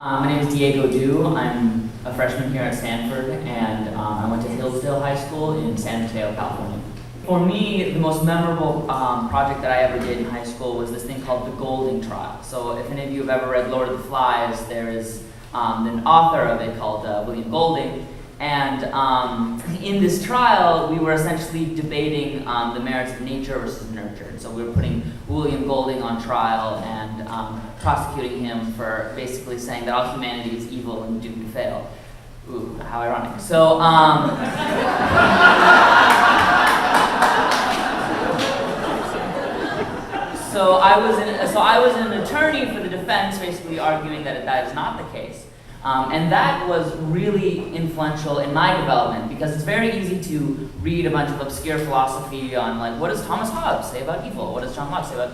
My name is Diego Du. I'm a freshman here at Stanford, and I went to Hillsdale High School in San Mateo, California. For me, the most memorable project that I ever did in high school was this thing called the Golding Trial. So if any of you have ever read Lord of the Flies, there is an author of it called William Golding. And in this trial, we were essentially debating the merits of nature versus nurture. And so we were putting William Golding on trial and prosecuting him for basically saying that all humanity is evil and doomed to fail. Ooh, how ironic. So, so I was an attorney for the defense, basically arguing that that is not the case. And that was really influential in my development because it's very easy to read a bunch of obscure philosophy on, like, what does Thomas Hobbes say about evil? What does John Locke say about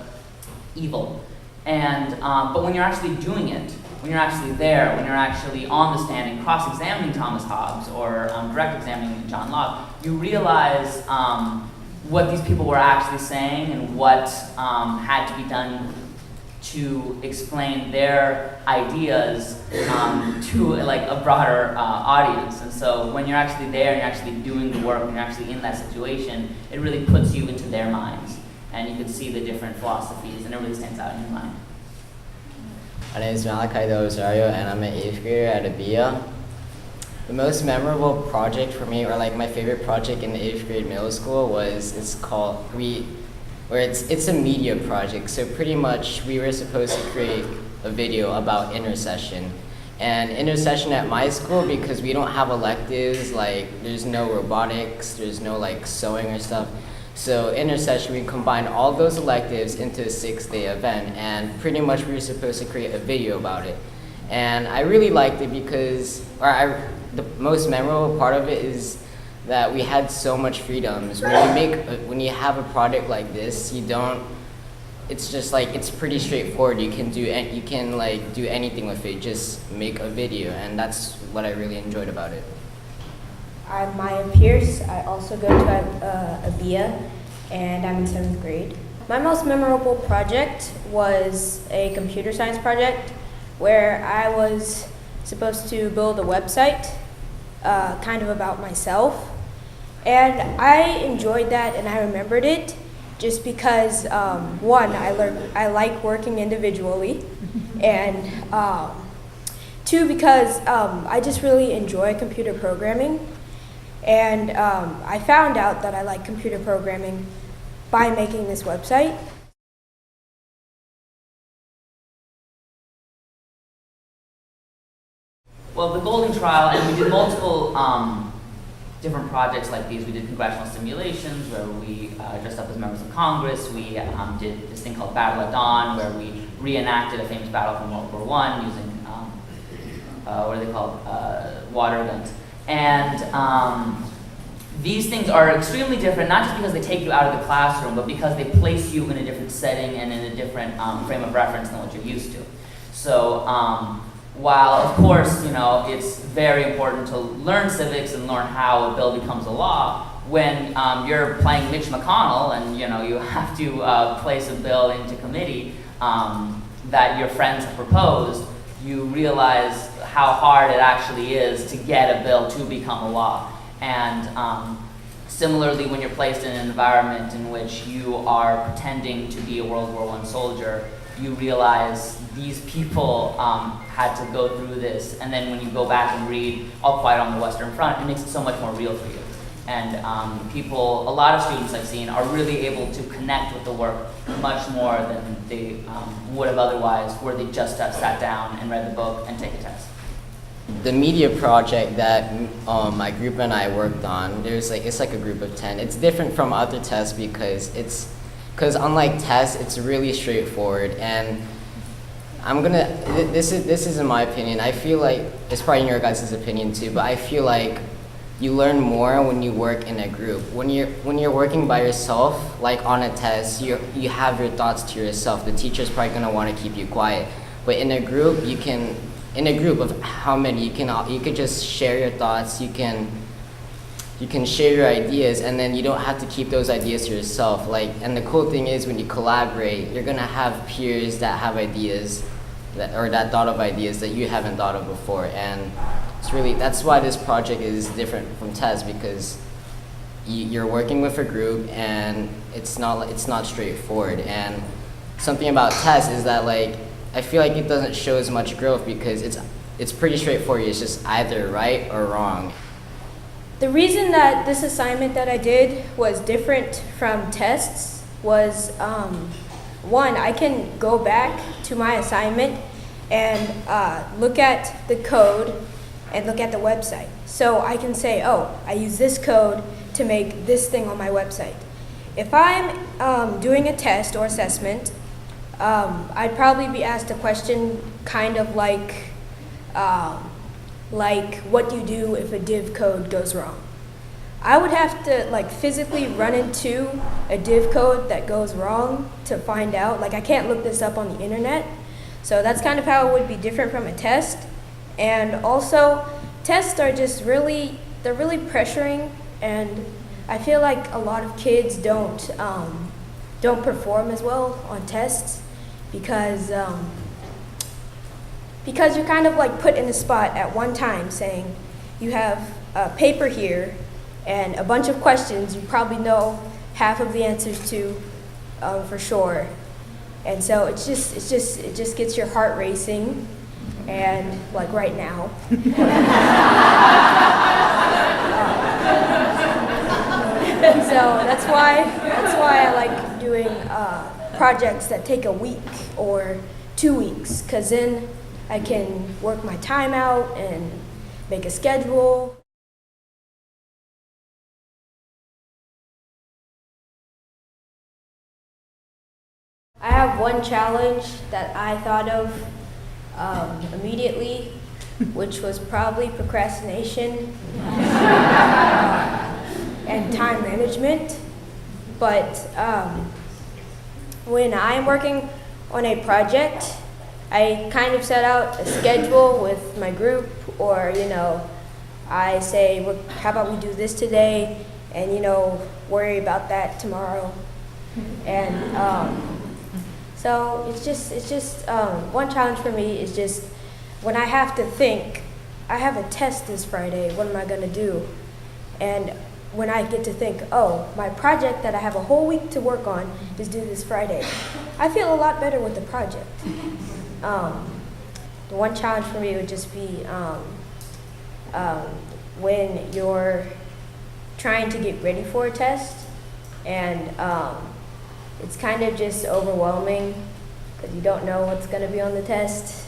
evil? And but when you're actually doing it, when you're actually there, when you're actually on the stand and cross-examining Thomas Hobbes or direct examining John Locke, you realize what these people were actually saying and what had to be done to explain their ideas to like a broader audience. And so when you're actually there and you're actually doing the work and you're actually in that situation, it really puts you into their minds. And you can see the different philosophies and it really stands out in your mind. My name is Malachi Del Rosario and I'm an 8th grader at Abia. The most memorable project for me, or like my favorite project in 8th grade middle school was, it's a media project. So pretty much we were supposed to create a video about intercession. And intercession at my school, because we don't have electives, like there's no robotics, there's no like sewing or stuff. So intercession, we combined all those electives into a 6-day event, and pretty much we were supposed to create a video about it. And I really liked it because, the most memorable part of it is that we had so much freedoms. When you have a product like this, it's just like, it's pretty straightforward. You can do anything with it, just make a video, and that's what I really enjoyed about it. I'm Maya Pierce. I also go to Abia, and I'm in 7th grade. My most memorable project was a computer science project where I was supposed to build a website, kind of about myself. And I enjoyed that and I remembered it just because, one, I like working individually, and two, because I just really enjoy computer programming. And I found out that I like computer programming by making this website. Well, the Golding Trial, and we did multiple different projects like these. We did congressional simulations where we dressed up as members of Congress. We did this thing called Battle at Dawn where we reenacted a famous battle from World War I using, what are they called, water guns. And these things are extremely different, not just because they take you out of the classroom, but because they place you in a different setting and in a different frame of reference than what you're used to. So while, of course, it's very important to learn civics and learn how a bill becomes a law, when you're playing Mitch McConnell and you have to place a bill into committee that your friends have proposed, you realize how hard it actually is to get a bill to become a law. And similarly, when you're placed in an environment in which you are pretending to be a World War I soldier, you realize these people had to go through this, and then when you go back and read All Quiet on the Western Front, it makes it so much more real for you. And a lot of students I've seen are really able to connect with the work much more than they would have otherwise, where they just have sat down and read the book and take a test. The media project that my group and I worked on, it's like a group of 10. It's different from other tests because unlike tests, it's really straightforward. And this is in my opinion. I feel like it's probably in your guys' opinion too, but I feel like you learn more when you work in a group. When you're working by yourself, like on a test, you have your thoughts to yourself. The teacher's probably gonna want to keep you quiet. But in a group, in a group of how many, you could just share your thoughts. You can share your ideas, and then you don't have to keep those ideas to yourself. And the cool thing is when you collaborate, you're gonna have peers that have ideas that thought of ideas that you haven't thought of before. And that's why this project is different from tests, because you're working with a group and it's not straightforward. And something about tests is that I feel like it doesn't show as much growth because it's pretty straightforward. It's just either right or wrong. The reason that this assignment that I did was different from tests was, one, I can go back to my assignment and look at the code and look at the website. So I can say, oh, I use this code to make this thing on my website. If I'm doing a test or assessment, I'd probably be asked a question kind of like what do you do if a div code goes wrong? I would have to physically run into a div code that goes wrong to find out. I can't look this up on the internet. So that's kind of how it would be different from a test. And also, tests are just they're really pressuring, and I feel like a lot of kids don't perform as well on tests because you're kind of put in a spot at one time saying you have a paper here and a bunch of questions you probably know half of the answers to for sure. And so it just gets your heart racing, and right now. So that's why I like doing projects that take a week or 2 weeks, because then I can work my time out and make a schedule. I have one challenge that I thought of immediately, which was probably procrastination and time management. But when I'm working on a project, I kind of set out a schedule with my group, or I say, well, how about we do this today, and worry about that tomorrow. And so it's just one challenge for me is just when I have to think, I have a test this Friday, what am I going to do? And when I get to think, oh, my project that I have a whole week to work on is due this Friday, I feel a lot better with the project. The one challenge for me would just be when you're trying to get ready for a test, and it's kind of just overwhelming because you don't know what's going to be on the test,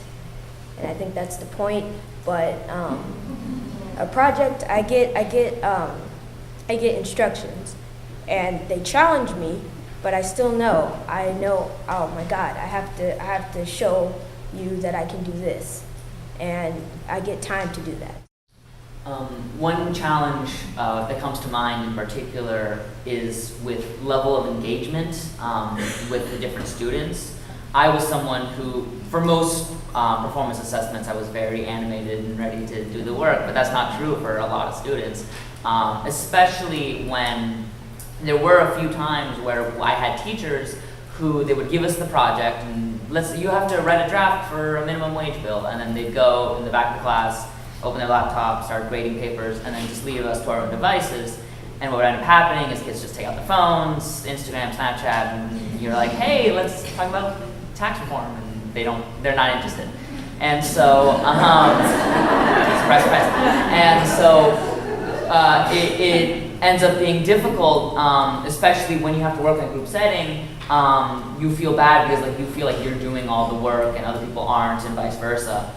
and I think that's the point. But a project, I get instructions, and they challenge me, but I still know. I know. Oh my God! I have to show you that I can do this, and I get time to do that. One challenge that comes to mind in particular is with level of engagement with the different students. I was someone who, for most performance assessments, I was very animated and ready to do the work, but that's not true for a lot of students, especially when there were a few times where I had teachers who they would give us the project and you have to write a draft for a minimum wage bill, and then they'd go in the back of the class, open their laptop, start grading papers, and then just leave us to our own devices. And what would end up happening is kids just take out their phones, Instagram, Snapchat, and you're like, hey, let's talk about tax reform, and they're not interested. And so, surprise, surprise. And so it ends up being difficult, especially when you have to work in a group setting. You feel bad because you feel like you're doing all the work and other people aren't, and vice versa.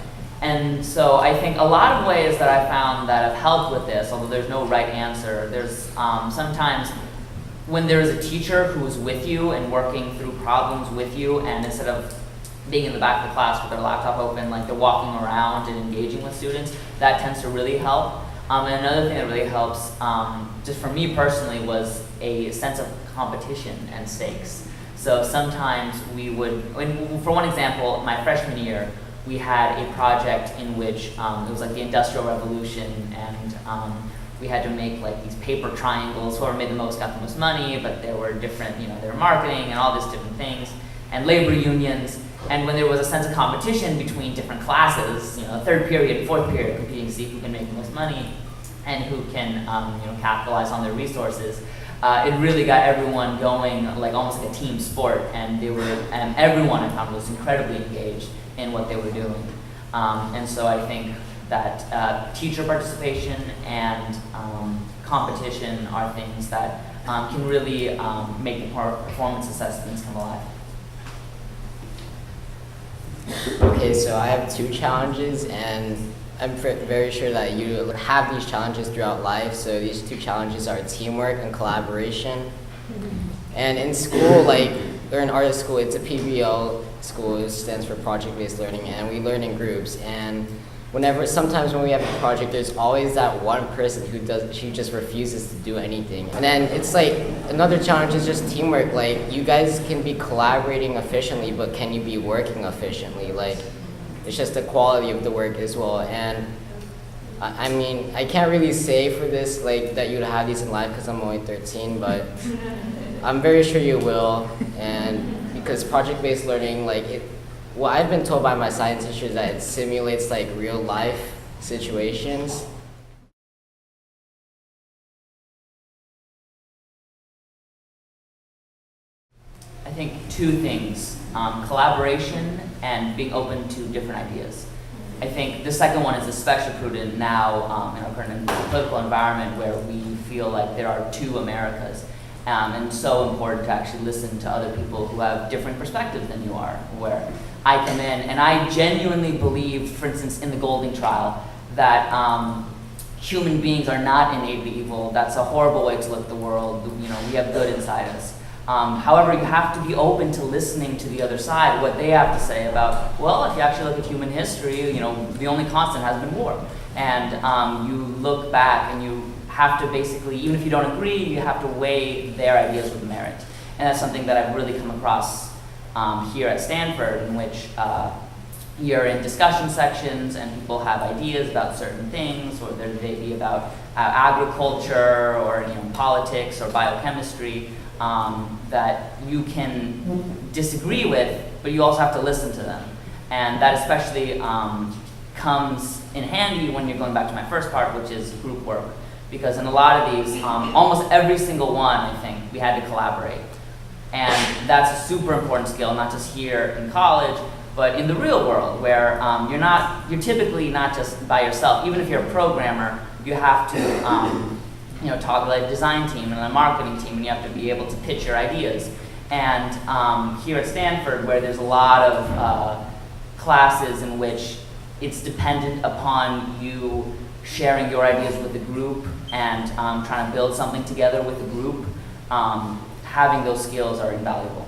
And so I think a lot of ways that I found that have helped with this, although there's no right answer, there's sometimes when there is a teacher who is with you and working through problems with you, and instead of being in the back of the class with their laptop open, they're walking around and engaging with students, that tends to really help. And another thing that really helps, just for me personally, was a sense of competition and stakes. So sometimes we would, for one example, my freshman year, we had a project in which it was the Industrial Revolution, and we had to make these paper triangles. Whoever made the most got the most money, but there were different, there were marketing and all these different things, and labor unions. And when there was a sense of competition between different classes, third period, fourth period, competing to see who can make the most money and who can, capitalize on their resources, it really got everyone going, like almost like a team sport. And everyone I found was incredibly engaged in what they were doing. And so I think that teacher participation and competition are things that can really make the performance assessments come alive. Okay, so I have two challenges, and I'm very sure that you have these challenges throughout life. So these two challenges are teamwork and collaboration. And in school, or in art school, it's a PBL school. It stands for project-based learning, and we learn in groups. And sometimes when we have a project, there's always that one person who just refuses to do anything. And then it's another challenge is just teamwork. You guys can be collaborating efficiently, but can you be working efficiently? It's just the quality of the work as well. And I mean, I can't really say for this, that you'd have these in life because I'm only 13, but I'm very sure you will. And because project-based learning, what I've been told by my science teacher is that it simulates real life situations. I think two things, collaboration and being open to different ideas. I think the second one is especially prudent now in our current political environment where we feel like there are two Americas. And so important to actually listen to other people who have different perspectives than you are, where I come in and I genuinely believe, for instance, in the Golding trial, that human beings are not innately evil. That's a horrible way to look at the world. We have good inside us. However, you have to be open to listening to the other side, what they have to say about, well, if you actually look at human history, the only constant has been war. And you look back and you have to basically, even if you don't agree, you have to weigh their ideas with merit. And that's something that I've really come across here at Stanford, in which you're in discussion sections and people have ideas about certain things, or they may be about agriculture or politics or biochemistry that you can disagree with, but you also have to listen to them. And that especially comes in handy when you're going back to my first part, which is group work. Because in a lot of these, almost every single one, I think, we had to collaborate. And that's a super important skill, not just here in college, but in the real world, where you're typically not just by yourself. Even if you're a programmer, you have to talk with a design team and a marketing team, and you have to be able to pitch your ideas. And here at Stanford, where there's a lot of classes in which it's dependent upon you sharing your ideas with the group and trying to build something together with the group, having those skills are invaluable.